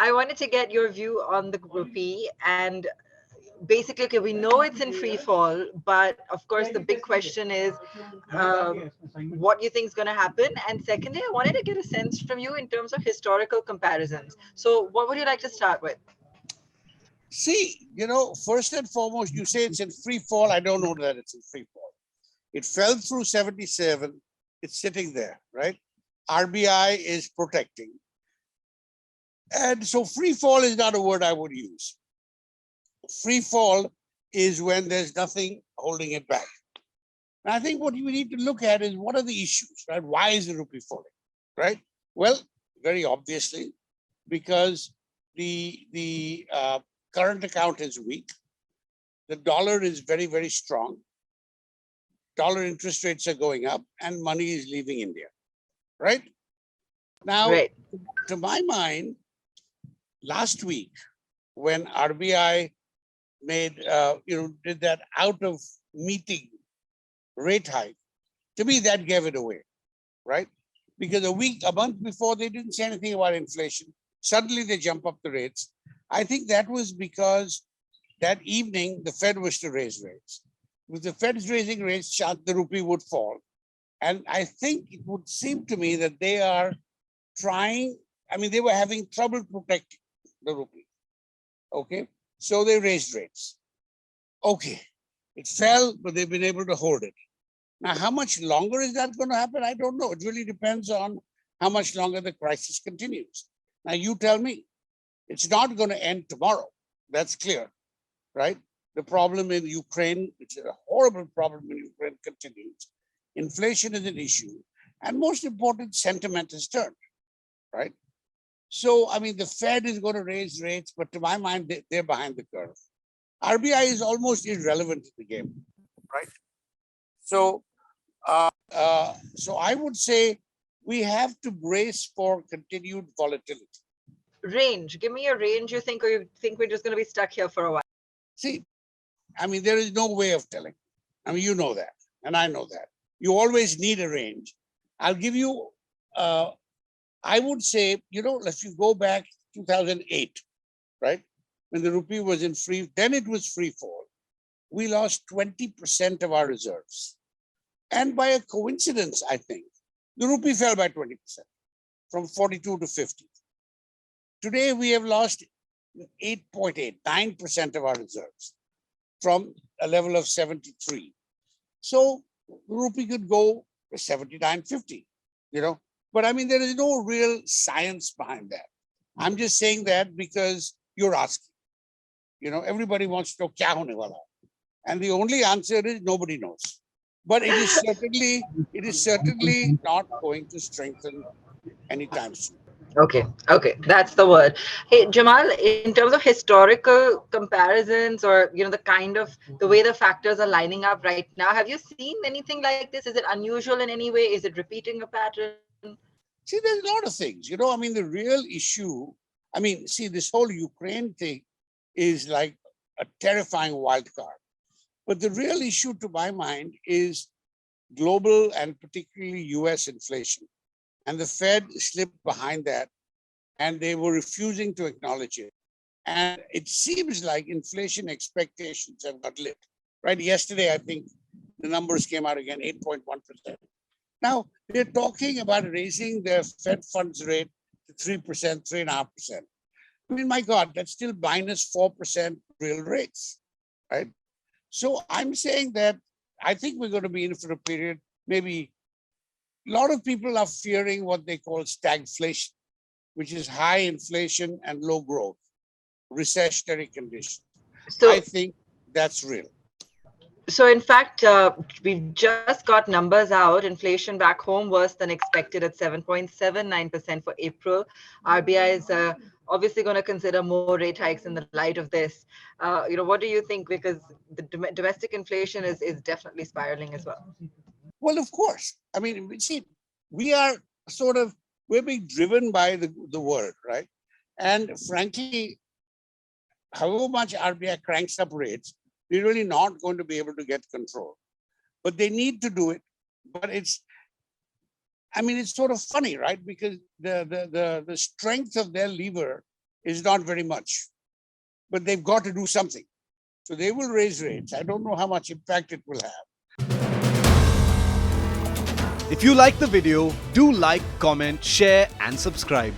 I wanted to get your view on the rupee and basically, okay, we know it's in free fall, but of course, the big question is what you think is going to happen. And secondly, I wanted to get a sense from you in terms of historical comparisons. So, what would you like to start with? See, first and foremost, you say it's in free fall. I don't know that it's in free fall. It fell through 77. It's sitting there, right? RBI is protecting. And so free fall is not a word I would use. Free fall is when there's nothing holding it back. And I think what you need to look at is what are the issues, right? Why is the rupee falling, right? Well, very obviously, because the current account is weak. The dollar is very, very strong. Dollar interest rates are going up and money is leaving India, right? Now, Right. to my mind, last week when RBI did that out of meeting rate hike, to me that gave it away, right? Because a month before they didn't say anything about inflation. Suddenly they jump up the rates. I think that was because that evening the Fed was to raise rates. With the Fed's raising rates, the rupee would fall. And I think it would seem to me that they are they were having trouble protecting the rupee. Okay, so they raised rates. Okay, it fell, but they've been able to hold it. Now, how much longer is that going to happen? I don't know. It really depends on how much longer the crisis continues. Now, you tell me. It's not going to end tomorrow. That's clear, right? The problem in Ukraine, which is a horrible problem in Ukraine, continues. Inflation is an issue. And most important, sentiment has turned, right? So, the Fed is going to raise rates, but to my mind, they're behind the curve. RBI is almost irrelevant to the game, right? So, so I would say we have to brace for continued volatility. Range. Give me a range you think, or you think we're just going to be stuck here for a while? See, there is no way of telling. You know that, and I know that. You always need a range. I'll give you, I would say, let's go back 2008, right? When the rupee was then it was free fall. We lost 20% of our reserves. And by a coincidence, I think, the rupee fell by 20%, from 42 to 50. Today, we have lost 9% of our reserves from a level of 73. So the rupee could go to 79.50, But there is no real science behind that. I'm just saying that because you're asking. Everybody wants to know kya hone wala. And the only answer is nobody knows. But it is certainly not going to strengthen anytime soon. Okay, that's the word. Hey, Jamal, in terms of historical comparisons, or the way the factors are lining up right now, have you seen anything like this? Is it unusual in any way? Is it repeating a pattern? See, there's a lot of things. The real issue, see, this whole Ukraine thing is like a terrifying wild card. But the real issue, to my mind, is global and particularly US inflation. And the Fed slipped behind that, and they were refusing to acknowledge it. And it seems like inflation expectations have got lit. Right? Yesterday, I think the numbers came out again, 8.1%. Now, they're talking about raising their Fed funds rate to 3%, 3.5%. My God, that's still minus 4% real rates, right? So I'm saying that I think we're going to be in for a period, maybe a lot of people are fearing what they call stagflation, which is high inflation and low growth, recessionary conditions. So I think that's real. So in fact, we've just got numbers out. Inflation back home worse than expected at 7.79% for April. RBI is obviously going to consider more rate hikes in the light of this. What do you think? Because the domestic inflation is definitely spiraling as well. Well, of course. See, we're being driven by the world, right? And frankly, however much RBI cranks up rates, they're really not going to be able to get control. But they need to do it. But it's sort of funny, right? Because the strength of their lever is not very much, but they've got to do something. So they will raise rates. I don't know how much impact it will have. If you like the video, do like, comment, share and subscribe.